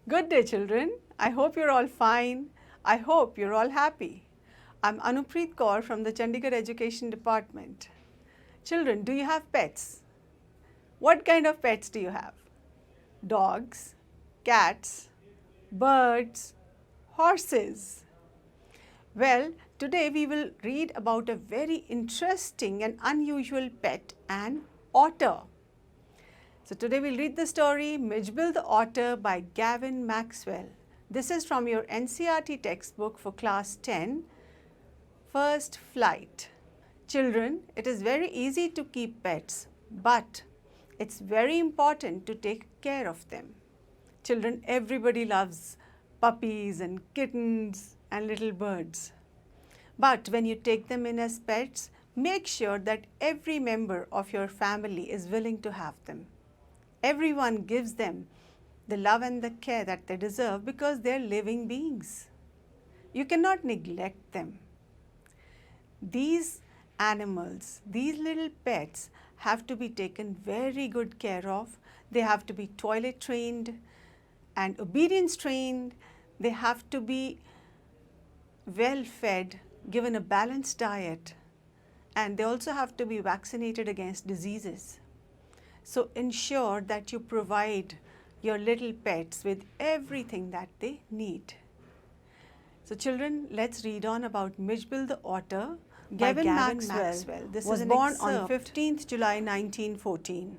Good day, children. I hope you're all fine. I hope you're all happy. I'm Anupreet Kaur from the Chandigarh Education Department. Children, do you have pets? What kind of pets do you have? Dogs, cats, birds, horses. Well, today we will read about a very interesting and unusual pet, an otter. So today we'll read the story Mijbil the Otter by Gavin Maxwell. This is from your NCERT textbook for class 10, First Flight. Children, it is very easy to keep pets, but it's very important to take care of them. Children, everybody loves puppies and kittens and little birds. But when you take them in as pets, make sure that every member of your family is willing to have them. Everyone gives them the love and the care that they deserve because they're living beings. You cannot neglect them. These animals, these little pets have to be taken very good care of. They have to be toilet trained and obedience trained. They have to be well fed, given a balanced diet, and they also have to be vaccinated against diseases. So ensure that you provide your little pets with everything that they need. So children, let's read on about Mijbil the Otter. Gavin Maxwell was born on 15th July 1914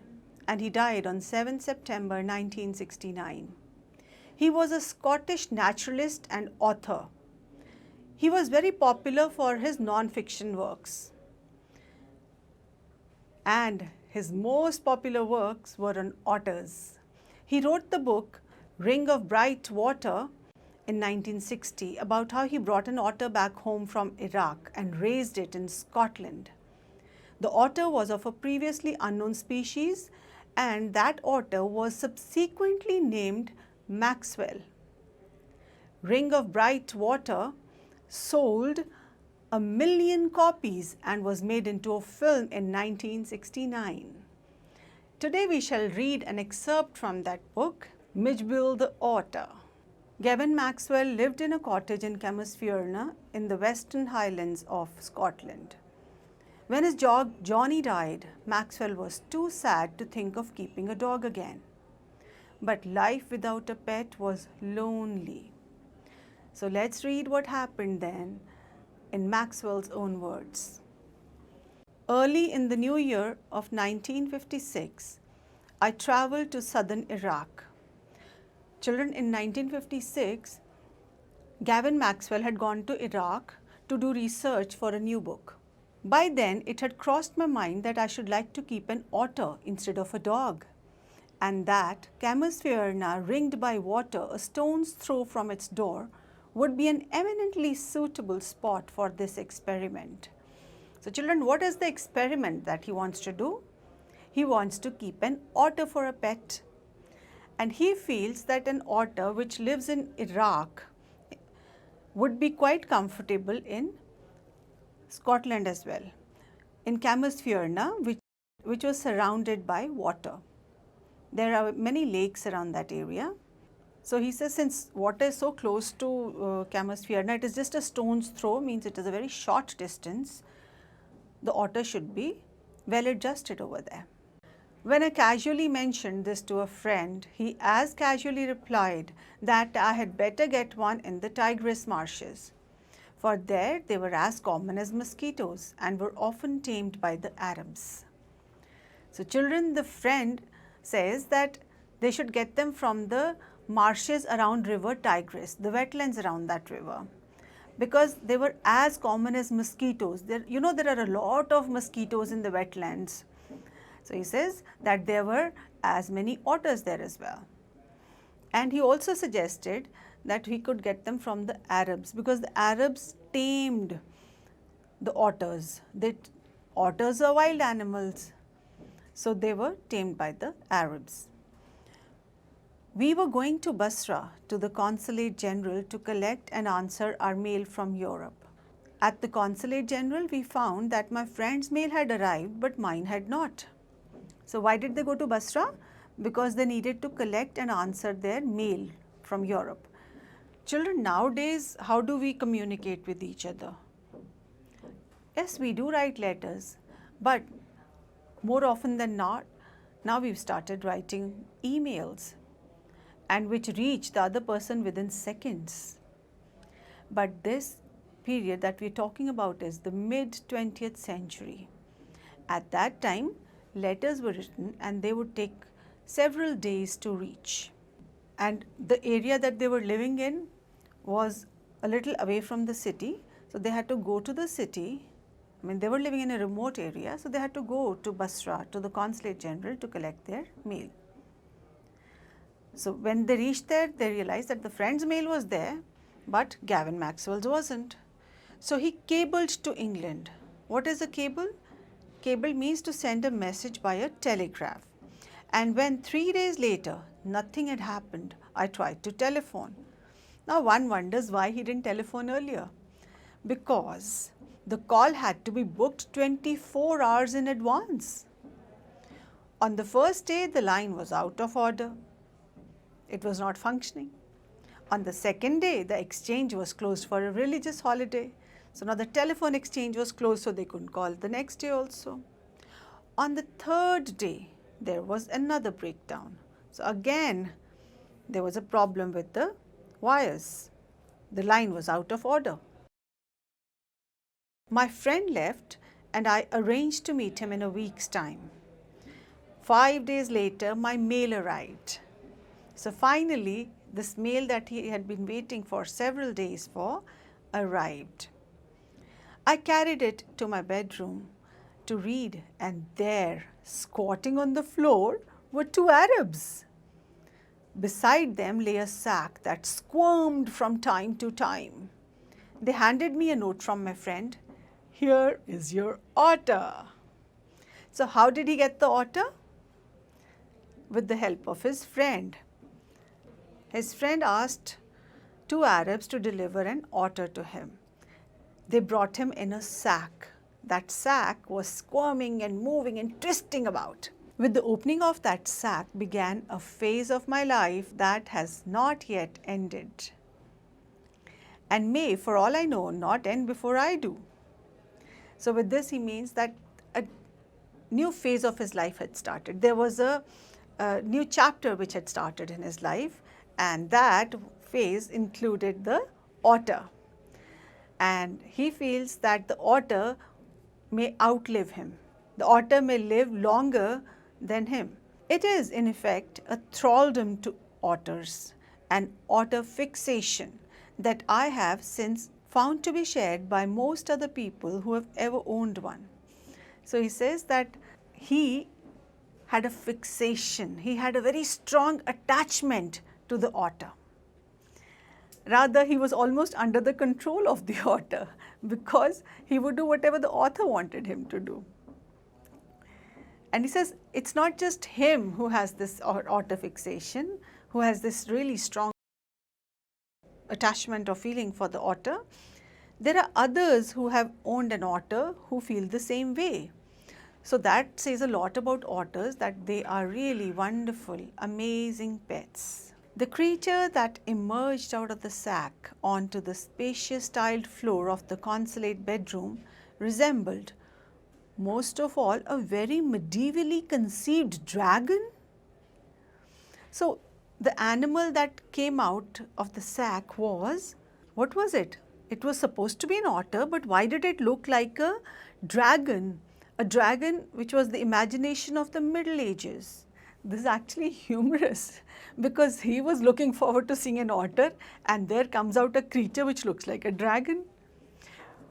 and he died on 7th September 1969. He was a Scottish naturalist and author. He was very popular for his non-fiction works, and his most popular works were on otters. He wrote the book Ring of Bright Water in 1960 about how he brought an otter back home from Iraq and raised it in Scotland. The otter was of a previously unknown species, and that otter was subsequently named Maxwell. Ring of Bright Water sold 1 million copies and was made into a film in 1969. Today we shall read an excerpt from that book, Mijbil the Otter. Gavin Maxwell lived in a cottage in Camusfearna in the Western Highlands of Scotland. When his dog Johnny died, Maxwell was too sad to think of keeping a dog again. But life without a pet was lonely. So let's read what happened then in Maxwell's own words. Early in the new year of 1956, I traveled to southern Iraq. Children, in 1956, Gavin Maxwell had gone to Iraq to do research for a new book. By then, it had crossed my mind that I should like to keep an otter instead of a dog, and that Camusfearna, ringed by water a stone's throw from its door, would be an eminently suitable spot for this experiment. So children, what is the experiment that he wants to do? He wants to keep an otter for a pet. And he feels that an otter which lives in Iraq would be quite comfortable in Scotland as well, in Camusfearna, which was surrounded by water. There are many lakes around that area. So he says, since water is so close to Camusfearna, it is just a stone's throw, means it is a very short distance. The otter should be well adjusted over there. When I casually mentioned this to a friend, he as casually replied that I had better get one in the Tigris marshes, for there they were as common as mosquitoes and were often tamed by the Arabs. So children, the friend says that they should get them from the marshes around river Tigris, the wetlands around that river, because they were as common as mosquitoes. There are a lot of mosquitoes in the wetlands. So he says that there were as many otters there as well. And he also suggested that we could get them from the Arabs, because the Arabs tamed the otters. Otters are wild animals, so they were tamed by the Arabs. We were going to Basra to the Consulate General to collect and answer our mail from Europe. At the Consulate General, we found that my friend's mail had arrived, but mine had not. So why did they go to Basra? Because they needed to collect and answer their mail from Europe. Children, nowadays, how do we communicate with each other? Yes, we do write letters, but more often than not, now we've started writing emails, and which reach the other person within seconds. But this period that we're talking about is the mid-20th century. At that time, letters were written and they would take several days to reach. And the area that they were living in was a little away from the city, so they had to go to the city. I mean, they were living in a remote area, so they had to go to Basra, to the Consulate General, to collect their mail. So when they reached there, they realized that the friend's mail was there, but Gavin Maxwell's wasn't. So he cabled to England. What is a cable? Cable means to send a message by a telegraph. And when 3 days later, nothing had happened, I tried to telephone. Now one wonders why he didn't telephone earlier. Because the call had to be booked 24 hours in advance. On the first day, the line was out of order. It was not functioning. On the second day, the exchange was closed for a religious holiday. So now the telephone exchange was closed, so they couldn't call the next day also. On the third day, there was another breakdown. So again, there was a problem with the wires. The line was out of order. My friend left and I arranged to meet him in a week's time. 5 days later, my mail arrived. So finally, this mail that he had been waiting for several days for arrived. I carried it to my bedroom to read, and there, squatting on the floor, were 2 Arabs. Beside them lay a sack that squirmed from time to time. They handed me a note from my friend. Here is your otter. So how did he get the otter? With the help of his friend. His friend asked 2 Arabs to deliver an otter to him. They brought him in a sack. That sack was squirming and moving and twisting about. With the opening of that sack began a phase of my life that has not yet ended, and may, for all I know, not end before I do. So with this, he means that a new phase of his life had started. There was a new chapter which had started in his life, and that phase included the otter. And he feels that the otter may outlive him. The otter may live longer than him. It is, in effect, a thraldom to otters, an otter fixation that I have since found to be shared by most other people who have ever owned one. So he says that he had a fixation, he had a very strong attachment to the otter. Rather, he was almost under the control of the otter because he would do whatever the author wanted him to do. And he says it's not just him who has this otter fixation, who has this really strong attachment or feeling for the otter. There are others who have owned an otter who feel the same way. So that says a lot about otters, that they are really wonderful, amazing pets. The creature that emerged out of the sack onto the spacious tiled floor of the consulate bedroom resembled, most of all, a very medievally conceived dragon. So the animal that came out of the sack was, what was it? It was supposed to be an otter, but why did it look like a dragon? A dragon which was the imagination of the Middle Ages. This is actually humorous because he was looking forward to seeing an otter, and there comes out a creature which looks like a dragon.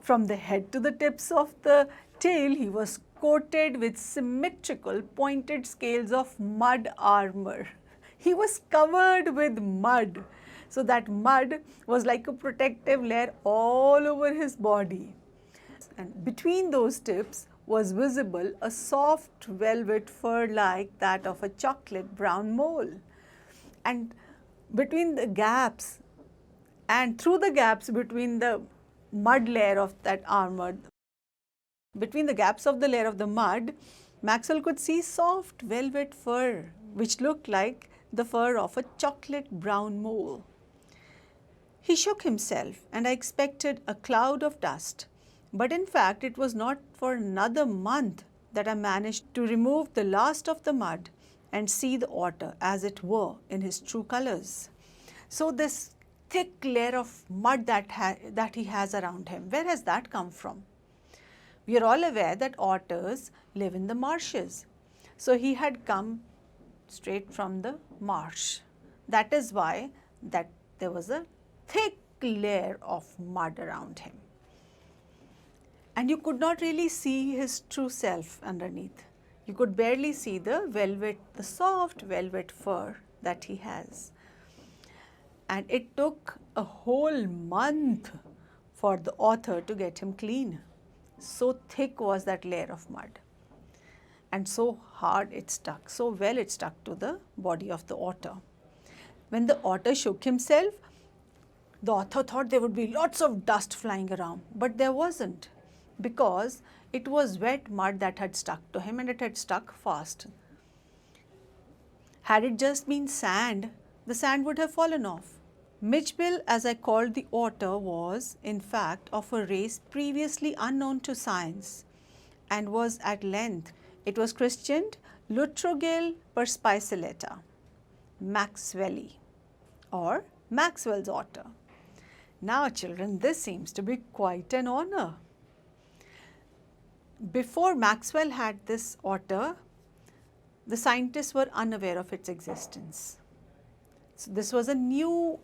From the head to the tips of the tail, he was coated with symmetrical pointed scales of mud armor. He was covered with mud. So that mud was like a protective layer all over his body. And between those tips was visible a soft velvet fur like that of a chocolate brown mole. And between the gaps and through the gaps between the mud layer of that armor, between the gaps of the layer of the mud, Maxwell could see soft velvet fur which looked like the fur of a chocolate brown mole. He shook himself, and I expected a cloud of dust, but in fact it was not for another month that I managed to remove the last of the mud and see the otter as it were in his true colors. So this thick layer of mud that he has around him, where has that come from? We are all aware that otters live in the marshes. So he had come straight from the marsh. That is why that there was a thick layer of mud around him. And you could not really see his true self underneath. You could barely see the velvet, the soft velvet fur that he has. And it took a whole month for the author to get him clean. So thick was that layer of mud. And so hard it stuck, so well it stuck to the body of the otter. When the otter shook himself, the author thought there would be lots of dust flying around, but there wasn't, because it was wet mud that had stuck to him, and it had stuck fast. Had it just been sand, the sand would have fallen off. Mijbil, as I called the otter, was in fact of a race previously unknown to science, and was at length, it was christened Lutrogale perspicillata, Maxwelli, or Maxwell's otter. Now children, this seems to be quite an honor. Before Maxwell had this otter, the scientists were unaware of its existence. So this was a new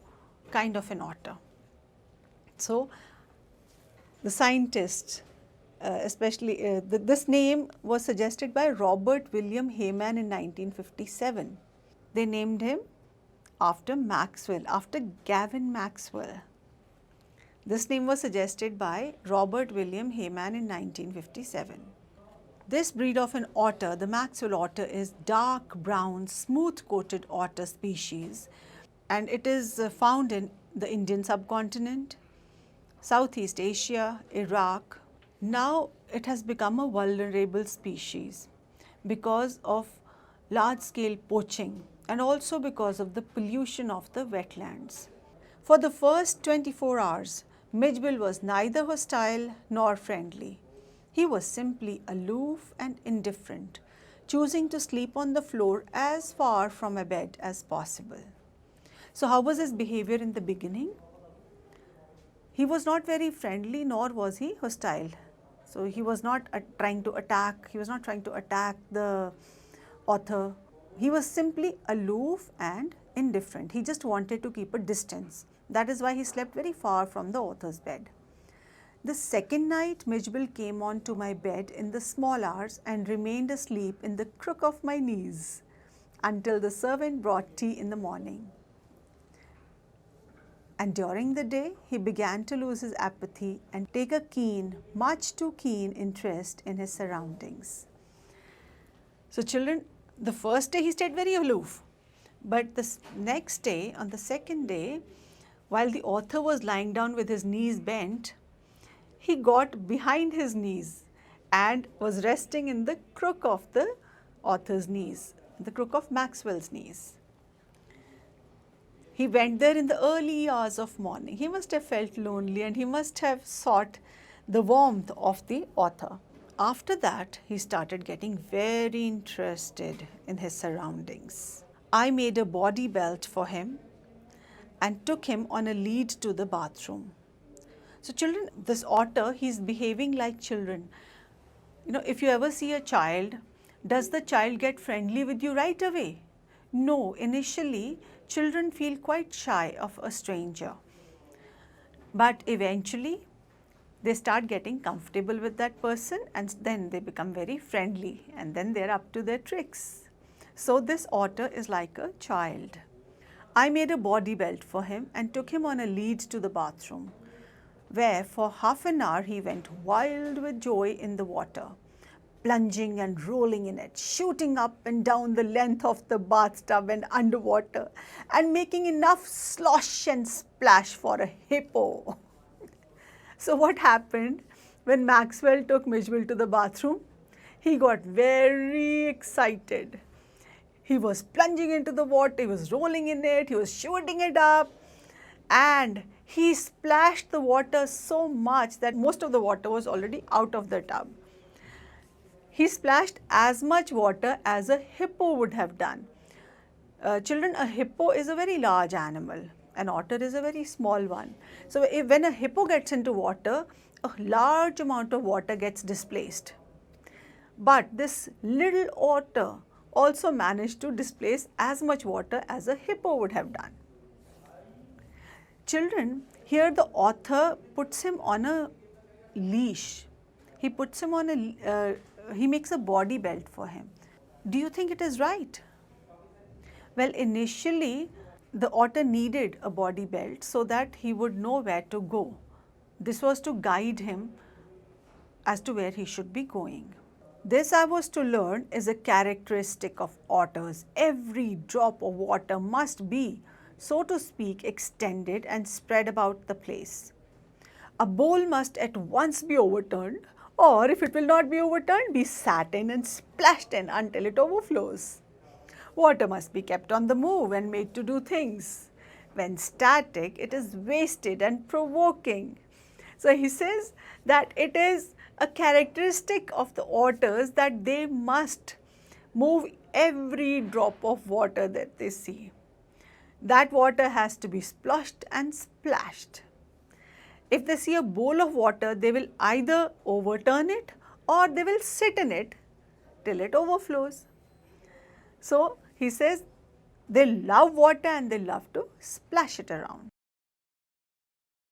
kind of an otter. So the scientists, this name was suggested by Robert William Hayman in 1957. They named him after Maxwell, after Gavin Maxwell. This name was suggested by Robert William Hayman in 1957. This breed of an otter, the Maxwell otter, is dark brown, smooth-coated otter species, and it is found in the Indian subcontinent, Southeast Asia, Iraq. Now it has become a vulnerable species because of large-scale poaching and also because of the pollution of the wetlands. For the first 24 hours, Mijbil was neither hostile nor friendly. He was simply aloof and indifferent, choosing to sleep on the floor as far from a bed as possible. So how was his behavior in the beginning? He was not very friendly, nor was he hostile. So he was not trying to attack the author. He was simply aloof and indifferent. He just wanted to keep a distance. That is why he slept very far from the author's bed. The second night, Mijbil came on to my bed in the small hours and remained asleep in the crook of my knees until the servant brought tea in the morning. And during the day, he began to lose his apathy and take a keen, much too keen interest in his surroundings. So children, the first day he stayed very aloof, but the next day, on the second day, while the author was lying down with his knees bent, he got behind his knees and was resting in the crook of the author's knees, the crook of Maxwell's knees. He went there in the early hours of morning. He must have felt lonely and he must have sought the warmth of the author. After that, he started getting very interested in his surroundings. I made a body belt for him and took him on a lead to the bathroom. So children, this otter, he's behaving like children. You know, if you ever see a child, does the child get friendly with you right away? No, initially, children feel quite shy of a stranger. But eventually, they start getting comfortable with that person and then they become very friendly and then they're up to their tricks. So this otter is like a child. I made a body belt for him and took him on a lead to the bathroom, where for half an hour he went wild with joy in the water, plunging and rolling in it, shooting up and down the length of the bathtub and underwater, and making enough slosh and splash for a hippo. So what happened when Maxwell took Mijbil to the bathroom? He got very excited. He was plunging into the water, he was rolling in it, he was shooting it up, and he splashed the water so much that most of the water was already out of the tub. He splashed as much water as a hippo would have done. Children, a hippo is a very large animal. An otter is a very small one. So, when a hippo gets into water, a large amount of water gets displaced. But this little otter also managed to displace as much water as a hippo would have done. Children, here the author puts him on a leash. He puts him on he makes a body belt for him. Do you think it is right? Well, initially the otter needed a body belt so that he would know where to go. This was to guide him as to where he should be going. This, I was to learn, is a characteristic of otters. Every drop of water must be, so to speak, extended and spread about the place. A bowl must at once be overturned, or if it will not be overturned, be sat in and splashed in until it overflows. Water must be kept on the move and made to do things. When static, it is wasted and provoking. So he says that it is a characteristic of the otters that they must move every drop of water that they see. That water has to be splashed and splashed. If they see a bowl of water, they will either overturn it or they will sit in it till it overflows. So he says they love water and they love to splash it around.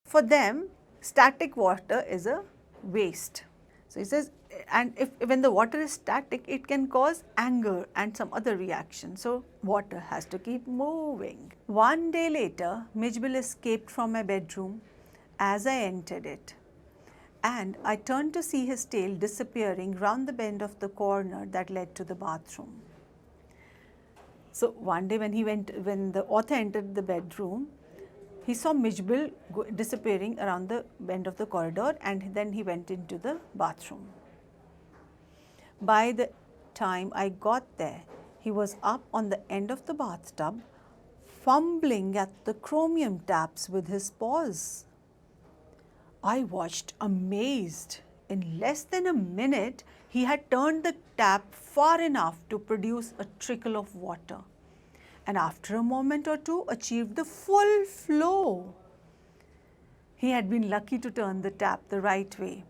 For them, static water is a waste. So he says, and when the water is static, it can cause anger and some other reaction. So water has to keep moving. One day later, Mijbil escaped from my bedroom as I entered it, and I turned to see his tail disappearing round the bend of the corner that led to the bathroom. So one day when the author entered the bedroom, he saw Mijbil disappearing around the bend of the corridor, and then he went into the bathroom. By the time I got there, he was up on the end of the bathtub, fumbling at the chromium taps with his paws. I watched amazed. In less than a minute, he had turned the tap far enough to produce a trickle of water, and after a moment or two achieved the full flow. He had been lucky to turn the tap the right way.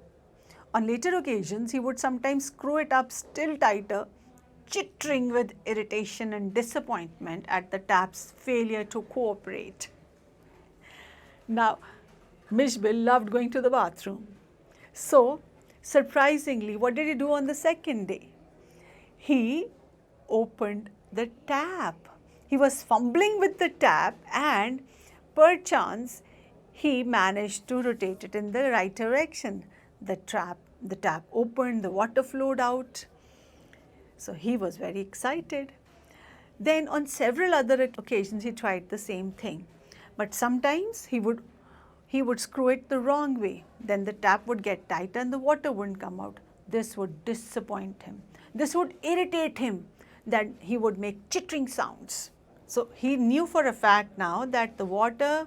On later occasions, he would sometimes screw it up still tighter, chittering with irritation and disappointment at the tap's failure to cooperate. Now, Mijbil loved going to the bathroom. So, surprisingly, what did he do on the second day? He opened the tap. He was fumbling with the tap, and perchance he managed to rotate it in the right direction. The tap opened, the water flowed out. So he was very excited. Then on several other occasions he tried the same thing. But sometimes he would screw it the wrong way. Then the tap would get tight and the water wouldn't come out. This would disappoint him. This would irritate him, that he would make chittering sounds. So he knew for a fact now that the water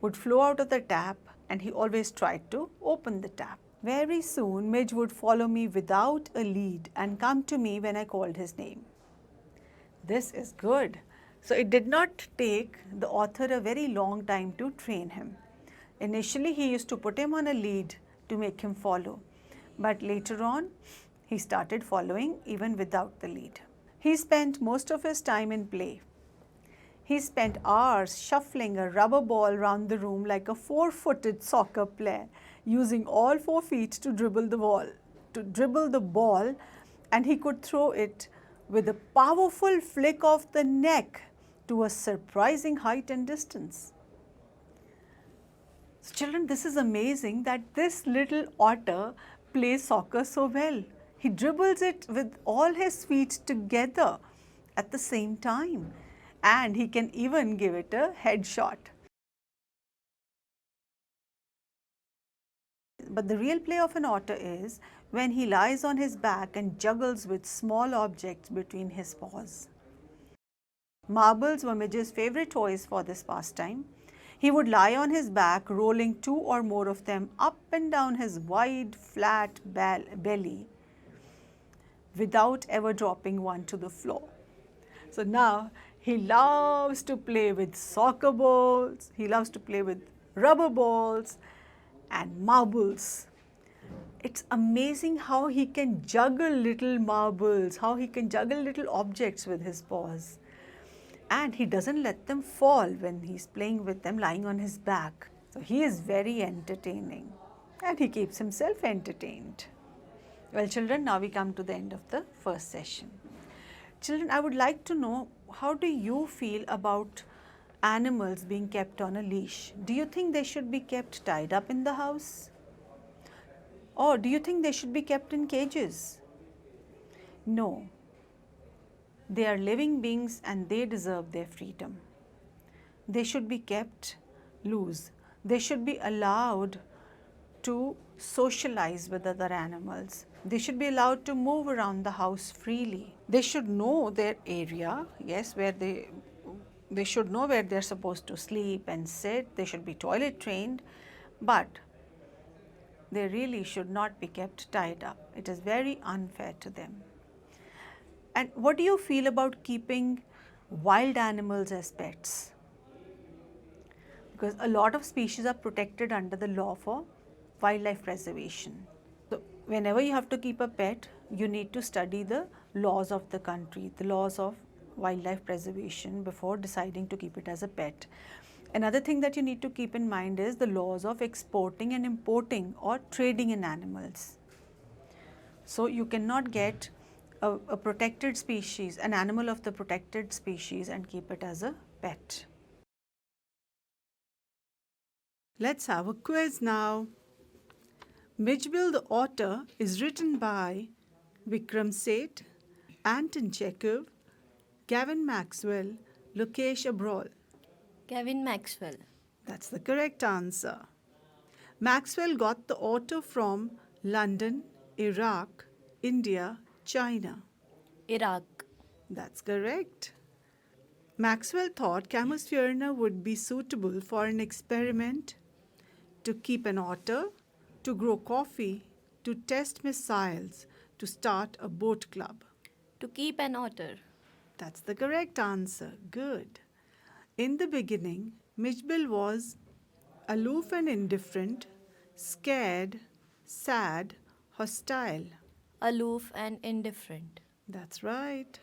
would flow out of the tap, and he always tried to open the tap. Very soon, Midge would follow me without a lead and come to me when I called his name. This is good. So it did not take the author a very long time to train him. Initially, he used to put him on a lead to make him follow, but later on, he started following even without the lead. He spent most of his time in play. He spent hours shuffling a rubber ball round the room like a four-footed soccer player, using all 4 feet to dribble the ball, and he could throw it with a powerful flick of the neck to a surprising height and distance. So children, this is amazing that this little otter plays soccer so well. He dribbles it with all his feet together at the same time, and he can even give it a headshot. But the real play of an otter is when he lies on his back and juggles with small objects between his paws. Marbles were Midge's favorite toys for this pastime. He would lie on his back, rolling 2 or more of them up and down his wide, flat belly without ever dropping one to the floor. So now he loves to play with soccer balls, he loves to play with rubber balls and marbles. It's amazing how he can juggle little marbles, how he can juggle little objects with his paws. And he doesn't let them fall when he's playing with them lying on his back. So he is very entertaining and he keeps himself entertained. Well, children, now we come to the end of the first session. Children, I would like to know, how do you feel about animals being kept on a leash? Do you think they should be kept tied up in the house? Or do you think they should be kept in cages? No. They are living beings and they deserve their freedom. They should be kept loose. They should be allowed to socialize with other animals. They should be allowed to move around the house freely. They should know their area, yes, where they should know where they're supposed to sleep and sit. They should be toilet trained, but they really should not be kept tied up. It is very unfair to them. And what do you feel about keeping wild animals as pets? Because a lot of species are protected under the law for wildlife preservation. So whenever you have to keep a pet, you need to study the laws of the country, the laws of wildlife preservation before deciding to keep it as a pet. Another thing that you need to keep in mind is the laws of exporting and importing or trading in animals. So you cannot get a protected species, an animal of the protected species, and keep it as a pet. Let's have a quiz now. Mijbil the Otter is written by Vikram Seth, Anton Chekhov, Gavin Maxwell, Lokesh Abrol. Gavin Maxwell. That's the correct answer. Maxwell got the otter from London, Iraq, India, China. Iraq. That's correct. Maxwell thought Camouflagena would be suitable for an experiment, to keep an otter, to grow coffee, to test missiles, to start a boat club. To keep an otter. That's the correct answer. Good. In the beginning, Mijbil was aloof and indifferent, scared, sad, hostile. Aloof and indifferent. That's right.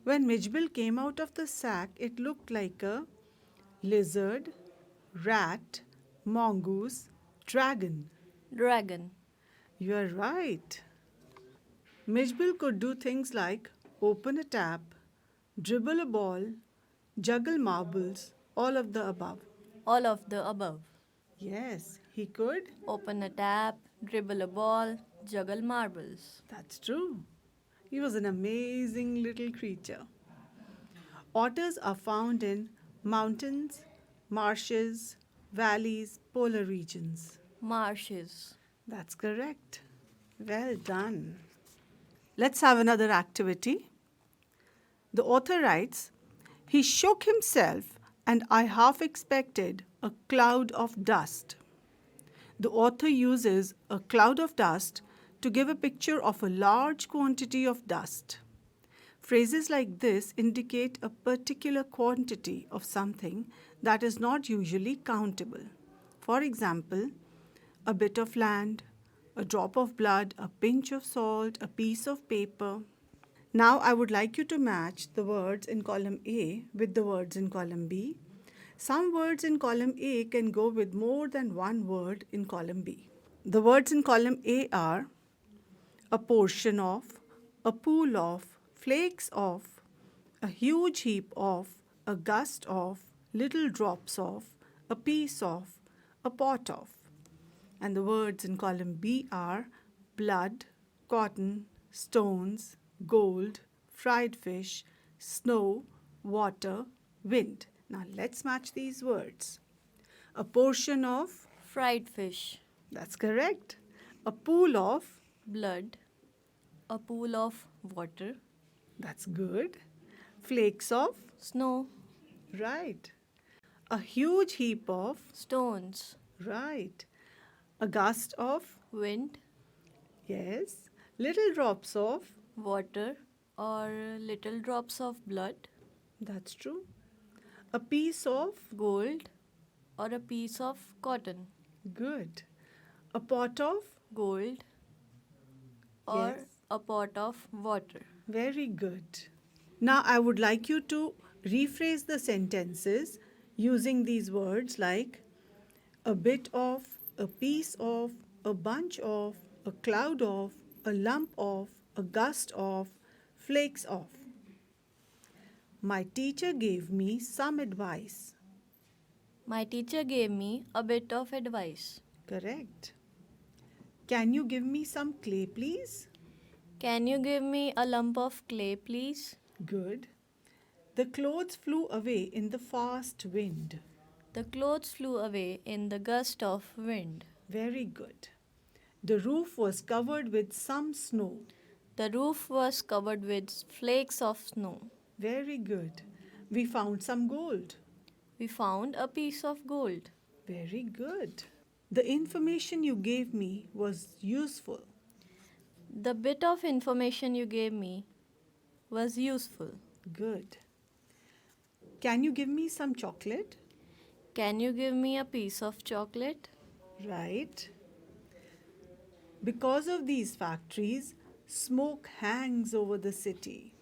When Mijbil came out of the sack, it looked like a lizard, rat, mongoose, dragon. Dragon. You are right. Mijbil could do things like open a tap, dribble a ball, juggle marbles, all of the above. All of the above. Yes, he could. Open a tap, dribble a ball, juggle marbles. That's true. He was an amazing little creature. Otters are found in mountains, marshes, valleys, polar regions. Marshes. That's correct. Well done. Let's have another activity. The author writes, "He shook himself and I half expected a cloud of dust." The author uses a cloud of dust to give a picture of a large quantity of dust. Phrases like this indicate a particular quantity of something that is not usually countable. For example, a bit of land, a drop of blood, a pinch of salt, a piece of paper. Now I would like you to match the words in column A with the words in column B. Some words in column A can go with more than one word in column B. The words in column A are a portion of, a pool of, flakes of, a huge heap of, a gust of, little drops of, a piece of, a pot of. And the words in column B are blood, cotton, stones, gold, fried fish, snow, water, wind. Now let's match these words. A portion of, Fried fish. that's correct. A pool of, Blood. A pool of water. that's good. Flakes of, Snow. Right. A huge heap of. Stones. Right. A gust of. Wind. Yes. Little drops of. Water. Or little drops of blood. That's true. A piece of. Gold. Or a piece of cotton. Good. A pot of. Gold. Or Yes. a pot of water. Very good. Now I would like you to rephrase the sentences using these words like a bit of, a piece of, a bunch of, a cloud of, a lump of, a gust of, flakes of. My teacher gave me some advice. My teacher gave me a bit of advice. Correct. Can you give me some clay, please? Can you give me a lump of clay, please? Good. The clothes flew away in the fast wind. The clothes flew away in the gust of wind. Very good. The roof was covered with some snow. The roof was covered with flakes of snow. Very good. We found some gold. We found a piece of gold. Very good. The information you gave me was useful. The bit of information you gave me was useful. Good. Can you give me some chocolate? Can you give me a piece of chocolate? Right. Because of these factories, smoke hangs over the city.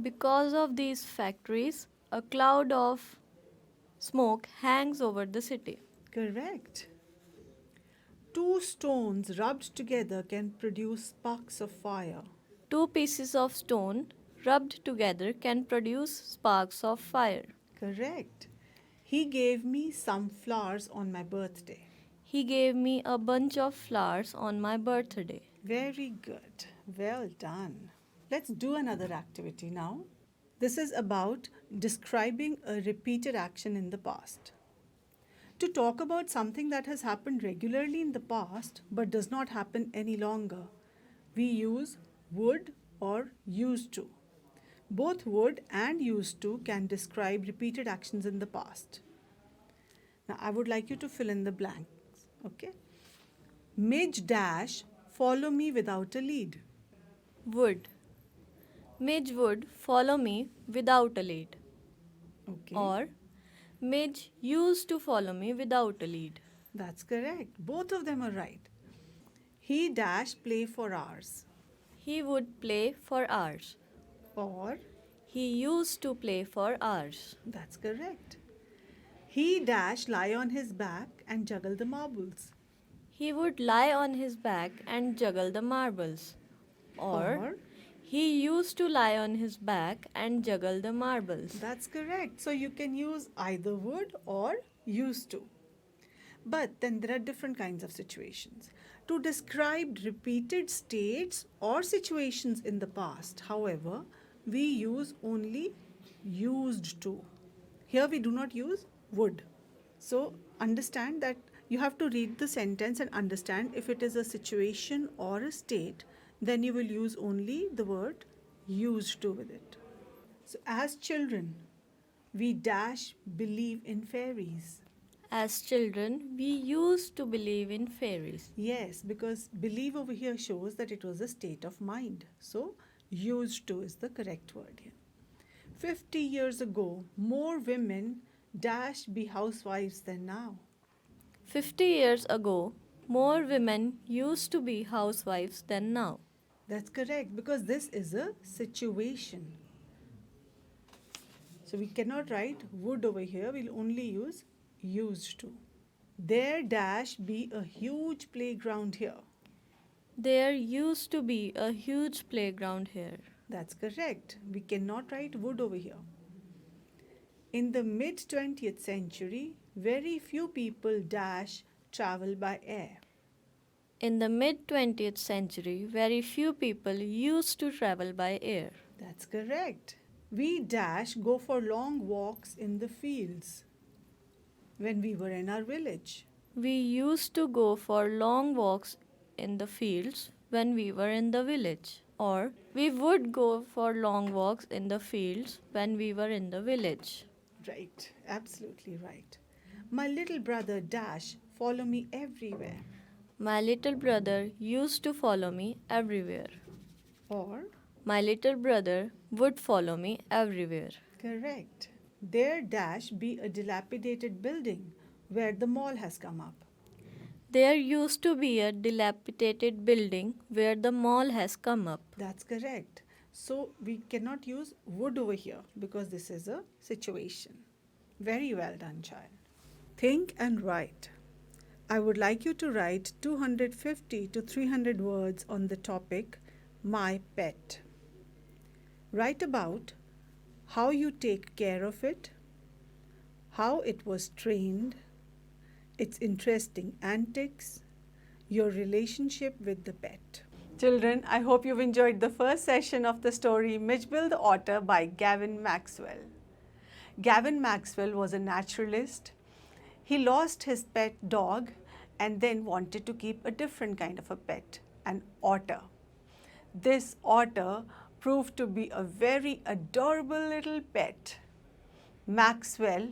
Because of these factories, a cloud of smoke hangs over the city. Correct. Two stones rubbed together can produce sparks of fire. Two pieces of stone rubbed together can produce sparks of fire. Correct. He gave me some flowers on my birthday. He gave me a bunch of flowers on my birthday. Very good. Well done. Let's do another activity now. This is about describing a repeated action in the past. To talk about something that has happened regularly in the past but does not happen any longer, we use would or used to. Both would and used to can describe repeated actions in the past. Now, I would like you to fill in the blanks, okay? Midge dash, follow me without a lead. Would. Midge would follow me without a lead. Okay. Or Midge used to follow me without a lead. That's correct. Both of them are right. He dash play for hours. He would play for hours. Or, He used to play for hours. that's correct. He dash lie on his back and juggle the marbles. He would lie on his back and juggle the marbles. Or he used to lie on his back and juggle the marbles. That's correct. So you can use either would or used to. But then there are different kinds of situations. To describe repeated states or situations in the past, however, we use only used to. Here we do not use would. So understand that you have to read the sentence and understand if it is a situation or a state, then you will use only the word used to with it. So as children, we dash believe in fairies. As children, we used to believe in fairies. Yes, because believe over here shows that it was a state of mind. So used to is the correct word here. 50 years ago, more women dash be housewives than now. 50 years ago, more women used to be housewives than now. That's correct because this is a situation. So we cannot write would over here, we'll only use used to. There dash be a huge playground here. There used to be a huge playground here. That's correct. We cannot write would over here. In the mid 20th century, very few people dash travel by air. In the mid 20th century, very few people used to travel by air. That's correct. We dash go for long walks in the fields when we were in our village. We used to go for long walks in the fields when we were in the village. Or we would go for long walks in the fields when we were in the village. Right, absolutely right. My little brother Dash follow me everywhere. My little brother used to follow me everywhere. Or, My little brother would follow me everywhere. correct. There Dash be a dilapidated building where the mall has come up. There used to be a dilapidated building where the mall has come up. That's correct. So we cannot use would over here because this is a situation. Very well done, child. Think and write. I would like you to write 250 to 300 words on the topic my pet. Write about how you take care of it, how it was trained, its interesting antics, your relationship with the pet. Children, I hope you've enjoyed the first session of the story Mijbil the Otter by Gavin Maxwell. Gavin Maxwell was a naturalist. He lost his pet dog and then wanted to keep a different kind of a pet, an otter. This otter proved to be a very adorable little pet. Maxwell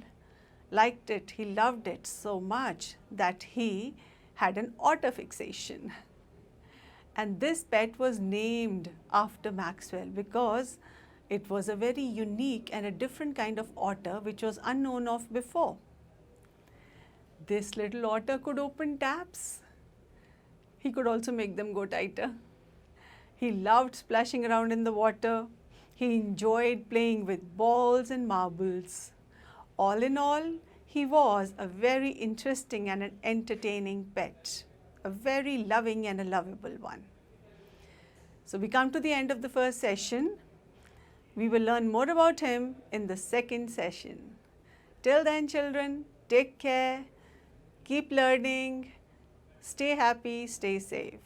liked it, he loved it so much that he had an otter fixation. And this pet was named after Maxwell because it was a very unique and a different kind of otter which was unknown of before. This little otter could open taps. He could also make them go tighter. He loved splashing around in the water. He enjoyed playing with balls and marbles. All in all, he was a very interesting and an entertaining pet, a very loving and a lovable one. So we come to the end of the first session. We will learn more about him in the second session. Till then, children, take care, keep learning, stay happy, stay safe.